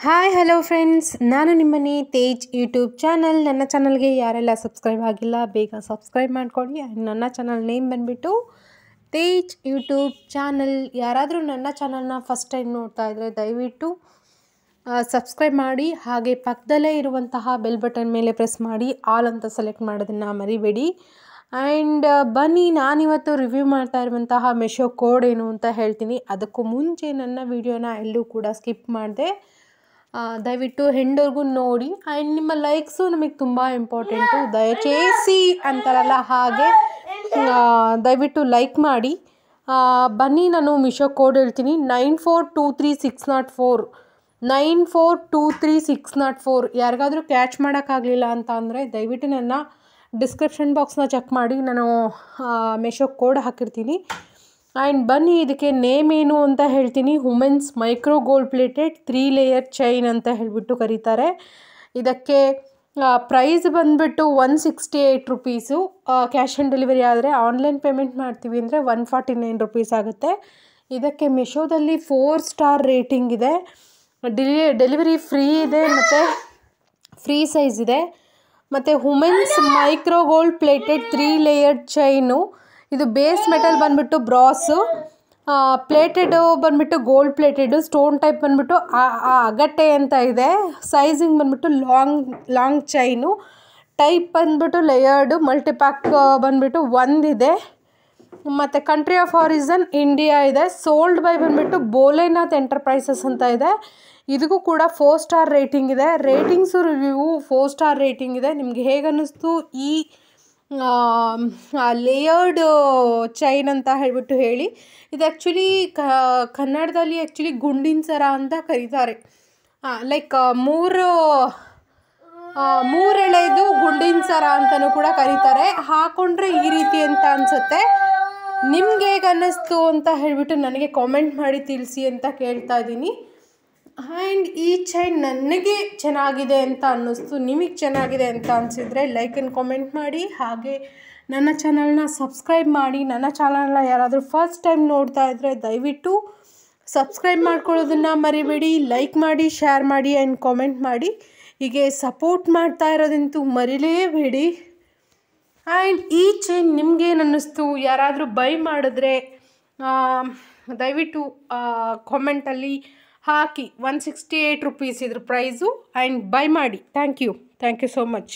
Hi hello friends, ನಾನು ನಿಮ್ಮನೆ Tej YouTube channel. ನನ್ನ ಚಾನಲ್ಗೆ ಯಾರೆಲ್ಲ ಸಬ್ಸ್ಕ್ರೈಬ್ ಆಗಿಲ್ಲ ಬೇಗ ಸಬ್ಸ್ಕ್ರೈಬ್ ಮಾಡ್ಕೊಳ್ಳಿ. ನನ್ನ ಚಾನಲ್ ನೇಮ್ ಬಂದುಬಿಟ್ಟು ತೇಜ್ ಯೂಟ್ಯೂಬ್ ಚಾನಲ್. ಯಾರಾದರೂ ನನ್ನ ಚಾನಲ್ನ ಫಸ್ಟ್ ಟೈಮ್ ನೋಡ್ತಾ ಇದ್ದರೆ ದಯವಿಟ್ಟು ಸಬ್ಸ್ಕ್ರೈಬ್ ಮಾಡಿ, ಹಾಗೆ ಪಕ್ಕದಲ್ಲೇ ಇರುವಂತಹ ಬೆಲ್ ಬಟನ್ ಮೇಲೆ ಪ್ರೆಸ್ ಮಾಡಿ ಆಲ್ ಅಂತ ಸೆಲೆಕ್ಟ್ ಮಾಡೋದನ್ನು ಮರಿಬೇಡಿ. ಆ್ಯಂಡ್ ಬನ್ನಿ, ನಾನಿವತ್ತು ರಿವ್ಯೂ ಮಾಡ್ತಾ ಇರುವಂತಹ ಮೆಶೋ ಕೋಡ್ ಏನು ಅಂತ ಹೇಳ್ತೀನಿ. ಅದಕ್ಕೂ ಮುಂಚೆ ನನ್ನ ವಿಡಿಯೋನ ಎಲ್ಲೂ ಕೂಡ ಸ್ಕಿಪ್ ಮಾಡಿದೆ, ದಯವಿಟ್ಟು ಹೆಂಡವ್ರಿಗೂ ನೋಡಿ. ಆ್ಯಂಡ್ ನಿಮ್ಮ ಲೈಕ್ಸು ನಮಗೆ ತುಂಬ ಇಂಪಾರ್ಟೆಂಟು. ದಯచేసి ಅಂತಾರಲ್ಲ ಹಾಗೆ ದಯವಿಟ್ಟು ಲೈಕ್ ಮಾಡಿ. ಬನ್ನಿ, ನಾನು ಮಿಶೋ ಕೋಡ್ ಹೇಳ್ತೀನಿ. 9423 604 ಯಾರಿಗಾದರೂ ಕ್ಯಾಚ್ ಮಾಡೋಕ್ಕಾಗಲಿಲ್ಲ ಅಂತ ಅಂದರೆ ದಯವಿಟ್ಟು ನನ್ನ ಡಿಸ್ಕ್ರಿಪ್ಷನ್ ಬಾಕ್ಸ್ನ ಚೆಕ್ ಮಾಡಿ, ನಾನು ಮೆಶೋ ಕೋಡ್ ಹಾಕಿರ್ತೀನಿ. ಆ್ಯಂಡ್ ಬನ್ನಿ, ಇದಕ್ಕೆ ನೇಮ್ ಏನು ಅಂತ ಹೇಳ್ತೀನಿ. Women's micro gold plated 3 layer chain ಅಂತ ಹೇಳಿಬಿಟ್ಟು ಕರೀತಾರೆ. ಇದಕ್ಕೆ ಪ್ರೈಸ್ ಬಂದುಬಿಟ್ಟು 168 ರುಪೀಸು. ಕ್ಯಾಶ್ ಆನ್ ಡೆಲಿವರಿ ಆದರೆ, ಆನ್ಲೈನ್ ಪೇಮೆಂಟ್ ಮಾಡ್ತೀವಿ ಅಂದರೆ 149 ರುಪೀಸ್ ಆಗುತ್ತೆ. ಇದಕ್ಕೆ ಮೆಶೋದಲ್ಲಿ 4 ಸ್ಟಾರ್ ರೇಟಿಂಗ್ ಇದೆ. ಡೆಲಿವರಿ ಫ್ರೀ ಇದೆ ಮತ್ತು ಫ್ರೀ ಸೈಜ್ ಇದೆ. ಮತ್ತು women's micro gold plated 3 layered chain. ಇದು ಬೇಸ್ ಮೆಟಲ್ ಬಂದುಬಿಟ್ಟು ಬ್ರಾಸು, ಪ್ಲೇಟೆಡು ಬಂದುಬಿಟ್ಟು ಗೋಲ್ಡ್ ಪ್ಲೇಟೆಡು, ಸ್ಟೋನ್ ಟೈಪ್ ಬಂದುಬಿಟ್ಟು ಅಗಟ್ಟೆ ಅಂತ ಇದೆ. ಸೈಜಿಂಗ್ ಬಂದುಬಿಟ್ಟು ಲಾಂಗ್ ಚೈನು. ಟೈಪ್ ಬಂದುಬಿಟ್ಟು ಲೇಯರ್ಡು. ಮಲ್ಟಿಪ್ಯಾಕ್ ಬಂದುಬಿಟ್ಟು ಒಂದಿದೆ. ಮತ್ತು ಕಂಟ್ರಿ ಆಫ್ ಆರಿಜಿನ್ ಇಂಡಿಯಾ ಇದೆ. ಸೋಲ್ಡ್ ಬೈ ಬಂದುಬಿಟ್ಟು ಭೋಲೆನಾಥ್ ಎಂಟರ್ಪ್ರೈಸಸ್ ಅಂತ ಇದೆ. ಇದಕ್ಕೂ ಕೂಡ 4 ಸ್ಟಾರ್ ರೇಟಿಂಗ್ ಇದೆ. ರೇಟಿಂಗ್ಸು ರಿವ್ಯೂ 4 ಸ್ಟಾರ್ ರೇಟಿಂಗ್ ಇದೆ. ನಿಮಗೆ ಹೇಗೆ ಅನ್ನಿಸ್ತು ಈ ಲೇಯರ್ಡ್ ಚೈನ್ ಅಂತ ಹೇಳಿಬಿಟ್ಟು ಹೇಳಿ. ಇದು ಆ್ಯಕ್ಚುಲಿ ಕನ್ನಡದಲ್ಲಿ ಆ್ಯಕ್ಚುಲಿ ಗುಂಡಿನ ಸರ ಅಂತ ಕರೀತಾರೆ. ಲೈಕ್ ಮೂರೆಳೆದು ಗುಂಡಿನ ಸರ ಅಂತಲೂ ಕೂಡ ಕರೀತಾರೆ. ಹಾಕೊಂಡ್ರೆ ಈ ರೀತಿ ಅಂತ ಅನಿಸುತ್ತೆ. ನಿಮ್ಗೆ ಹೇಗೆ ಅನ್ನಿಸ್ತು ಅಂತ ಹೇಳಿಬಿಟ್ಟು ನನಗೆ ಕಾಮೆಂಟ್ ಮಾಡಿ ತಿಳಿಸಿ ಅಂತ ಕೇಳ್ತಾ ಇದ್ದೀನಿ. ಆ್ಯಂಡ್ ಈ ಚೈನ್ ನನಗೆ ಚೆನ್ನಾಗಿದೆ ಅಂತ ಅನ್ನಿಸ್ತು. ನಿಮಗೆ ಚೆನ್ನಾಗಿದೆ ಅಂತ ಅನಿಸಿದರೆ ಲೈಕ್ ಆ್ಯಂಡ್ ಕಾಮೆಂಟ್ ಮಾಡಿ, ಹಾಗೆ ನನ್ನ ಚಾನಲ್ನ ಸಬ್ಸ್ಕ್ರೈಬ್ ಮಾಡಿ. ನನ್ನ ಚಾನಲ್ನ ಯಾರಾದರೂ ಫಸ್ಟ್ ಟೈಮ್ ನೋಡ್ತಾ ಇದ್ದರೆ ದಯವಿಟ್ಟು ಸಬ್ಸ್ಕ್ರೈಬ್ ಮಾಡ್ಕೊಳ್ಳೋದನ್ನು ಮರಿಬೇಡಿ. ಲೈಕ್ ಮಾಡಿ, ಶೇರ್ ಮಾಡಿ ಆ್ಯಂಡ್ ಕಾಮೆಂಟ್ ಮಾಡಿ. ಹೀಗೆ ಸಪೋರ್ಟ್ ಮಾಡ್ತಾ ಇರೋದಂತೂ ಮರಿಲೇಬೇಡಿ. ಆ್ಯಂಡ್ ಈ ಚೈನ್ ನಿಮಗೇನು ಅನ್ನಿಸ್ತು, ಯಾರಾದರೂ ಬೈ ಮಾಡಿದ್ರೆ ದಯವಿಟ್ಟು ಕಾಮೆಂಟಲ್ಲಿ ಹಾಕಿ. 168 ರುಪೀಸ್ ಇದ್ರ ಪ್ರೈಸು. ಆ್ಯಂಡ್ ಬೈ ಮಾಡಿ. Thank you so much.